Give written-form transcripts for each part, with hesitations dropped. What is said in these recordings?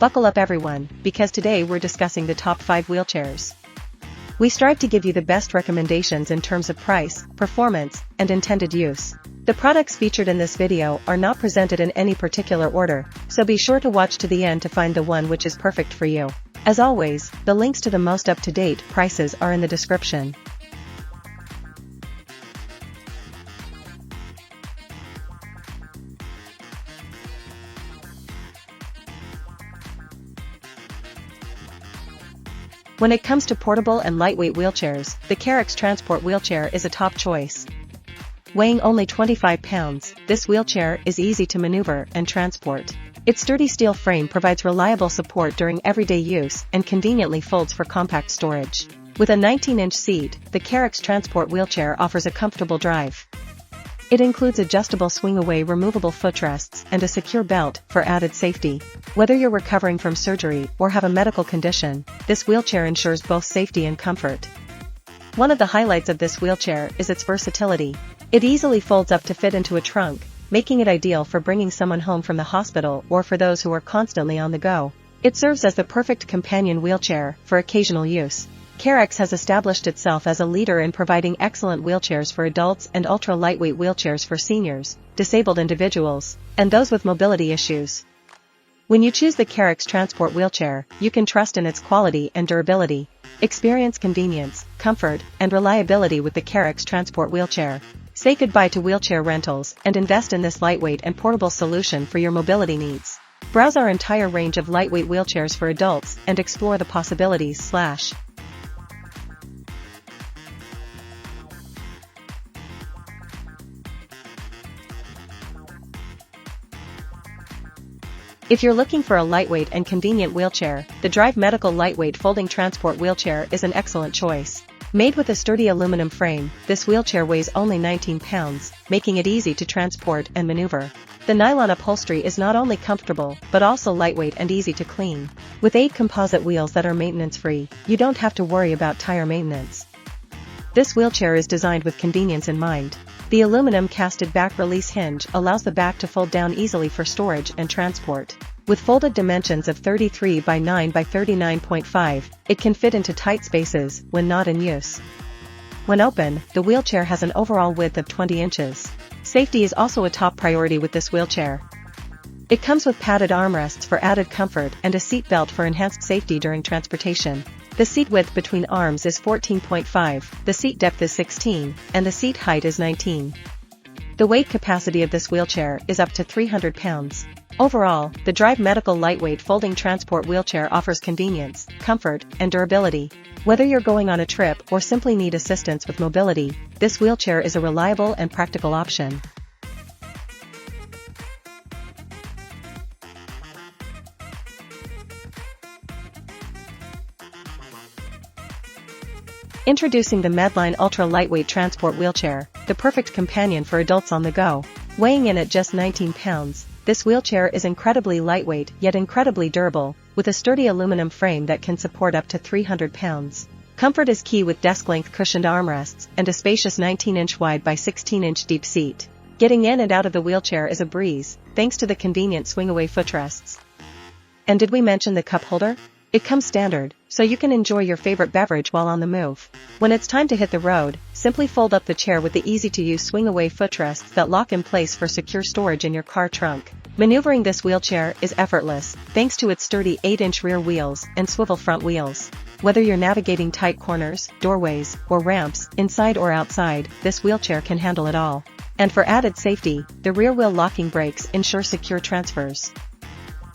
Buckle up everyone, because today we're discussing the top 5 wheelchairs. We strive to give you the best recommendations in terms of price, performance, and intended use. The products featured in this video are not presented in any particular order, so be sure to watch to the end to find the one which is perfect for you. As always, the links to the most up-to-date prices are in the description. When it comes to portable and lightweight wheelchairs, the Carex Transport wheelchair is a top choice. Weighing only 25 pounds, this wheelchair is easy to maneuver and transport. Its sturdy steel frame provides reliable support during everyday use and conveniently folds for compact storage. With a 19-inch seat, the Carex Transport wheelchair offers a comfortable drive. It includes adjustable swing-away removable footrests and a secure belt for added safety. Whether you're recovering from surgery or have a medical condition, this wheelchair ensures both safety and comfort. One of the highlights of this wheelchair is its versatility. It easily folds up to fit into a trunk, making it ideal for bringing someone home from the hospital or for those who are constantly on the go. It serves as the perfect companion wheelchair for occasional use. Carex has established itself as a leader in providing excellent wheelchairs for adults and ultra-lightweight wheelchairs for seniors, disabled individuals, and those with mobility issues. When you choose the Carex Transport wheelchair, you can trust in its quality and durability. Experience convenience, comfort, and reliability with the Carex Transport wheelchair. Say goodbye to wheelchair rentals and invest in this lightweight and portable solution for your mobility needs. Browse our entire range of lightweight wheelchairs for adults and explore the possibilities. If you're looking for a lightweight and convenient wheelchair, the Drive Medical Lightweight Folding Transport Wheelchair is an excellent choice. Made with a sturdy aluminum frame, this wheelchair weighs only 19 pounds, making it easy to transport and maneuver. The nylon upholstery is not only comfortable, but also lightweight and easy to clean. With 8 composite wheels that are maintenance-free, you don't have to worry about tire maintenance. This wheelchair is designed with convenience in mind. The aluminum casted back release hinge allows the back to fold down easily for storage and transport. With folded dimensions of 33 by 9 by 39.5, it can fit into tight spaces when not in use. When open, the wheelchair has an overall width of 20 inches. Safety is also a top priority with this wheelchair. It comes with padded armrests for added comfort and a seat belt for enhanced safety during transportation. The seat width between arms is 14.5, the seat depth is 16, and the seat height is 19. The weight capacity of this wheelchair is up to 300 pounds. Overall, the Drive Medical Lightweight Folding Transport Wheelchair offers convenience, comfort, and durability. Whether you're going on a trip or simply need assistance with mobility, this wheelchair is a reliable and practical option. Introducing the Medline Ultra Lightweight Transport Wheelchair, the perfect companion for adults on the go. Weighing in at just 19 pounds, this wheelchair is incredibly lightweight yet incredibly durable, with a sturdy aluminum frame that can support up to 300 pounds. Comfort is key with desk-length cushioned armrests and a spacious 19-inch wide by 16-inch deep seat. Getting in and out of the wheelchair is a breeze, thanks to the convenient swing-away footrests. And did we mention the cup holder? It comes standard, so you can enjoy your favorite beverage while on the move. When it's time to hit the road, simply fold up the chair with the easy-to-use swing-away footrests that lock in place for secure storage in your car trunk. Maneuvering this wheelchair is effortless, thanks to its sturdy 8-inch rear wheels and swivel front wheels. Whether you're navigating tight corners, doorways, or ramps, inside or outside, this wheelchair can handle it all. And for added safety, the rear wheel locking brakes ensure secure transfers.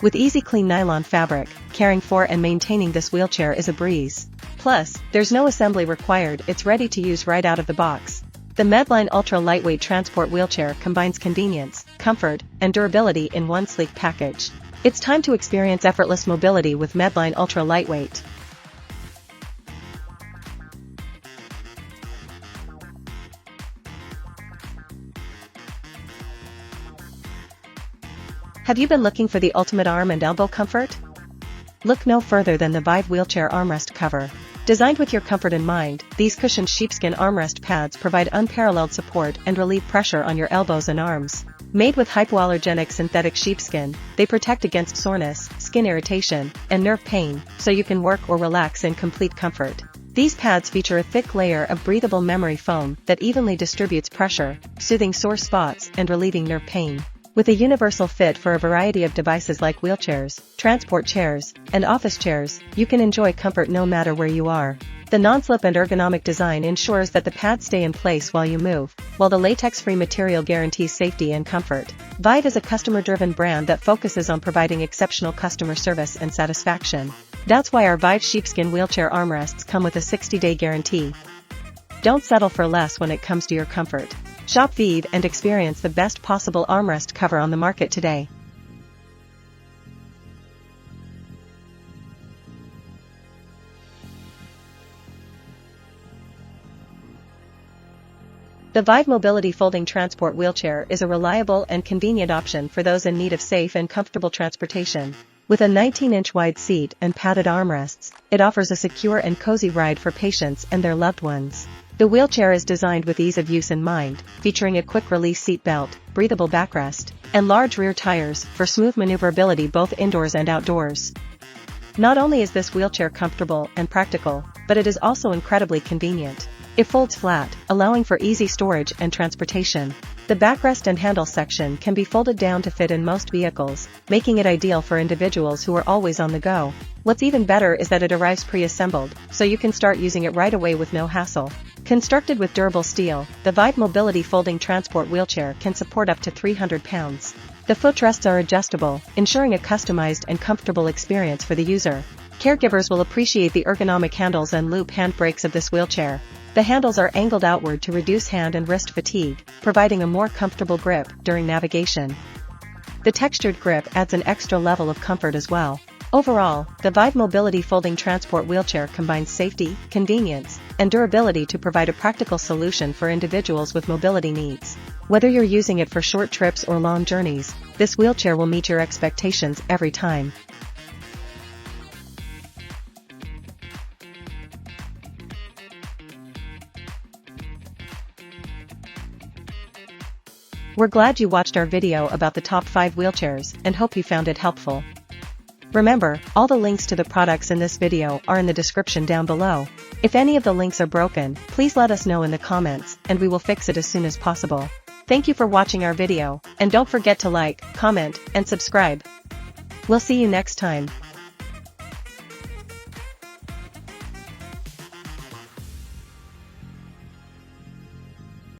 With easy clean nylon fabric, caring for and maintaining this wheelchair is a breeze. Plus, there's no assembly required, it's ready to use right out of the box. The Medline Ultra Lightweight Transport Wheelchair combines convenience, comfort, and durability in one sleek package. It's time to experience effortless mobility with Medline Ultra Lightweight. Have you been looking for the ultimate arm and elbow comfort? Look no further than the Vive Wheelchair Armrest Cover. Designed with your comfort in mind, these cushioned sheepskin armrest pads provide unparalleled support and relieve pressure on your elbows and arms. Made with hypoallergenic synthetic sheepskin, they protect against soreness, skin irritation, and nerve pain, so you can work or relax in complete comfort. These pads feature a thick layer of breathable memory foam that evenly distributes pressure, soothing sore spots and relieving nerve pain. With a universal fit for a variety of devices like wheelchairs, transport chairs, and office chairs, you can enjoy comfort no matter where you are. The non-slip and ergonomic design ensures that the pads stay in place while you move, while the latex-free material guarantees safety and comfort. Vive is a customer-driven brand that focuses on providing exceptional customer service and satisfaction. That's why our Vive sheepskin wheelchair armrests come with a 60-day guarantee. Don't settle for less when it comes to your comfort. Shop Vive and experience the best possible armrest cover on the market today. The Vive Mobility Folding Transport Wheelchair is a reliable and convenient option for those in need of safe and comfortable transportation. With a 19-inch wide seat and padded armrests, it offers a secure and cozy ride for patients and their loved ones. The wheelchair is designed with ease of use in mind, featuring a quick-release seat belt, breathable backrest, and large rear tires for smooth maneuverability both indoors and outdoors. Not only is this wheelchair comfortable and practical, but it is also incredibly convenient. It folds flat, allowing for easy storage and transportation. The backrest and handle section can be folded down to fit in most vehicles, making it ideal for individuals who are always on the go. What's even better is that it arrives pre-assembled, so you can start using it right away with no hassle. Constructed with durable steel, the Vive Mobility Folding Transport Wheelchair can support up to 300 pounds. The footrests are adjustable, ensuring a customized and comfortable experience for the user. Caregivers will appreciate the ergonomic handles and loop handbrakes of this wheelchair. The handles are angled outward to reduce hand and wrist fatigue, providing a more comfortable grip during navigation. The textured grip adds an extra level of comfort as well. Overall, the Vive Mobility Folding Transport Wheelchair combines safety, convenience, and durability to provide a practical solution for individuals with mobility needs. Whether you're using it for short trips or long journeys, this wheelchair will meet your expectations every time. We're glad you watched our video about the top 5 wheelchairs and hope you found it helpful. Remember, all the links to the products in this video are in the description down below. If any of the links are broken, please let us know in the comments and we will fix it as soon as possible. Thank you for watching our video, and don't forget to like, comment, and subscribe. We'll see you next time.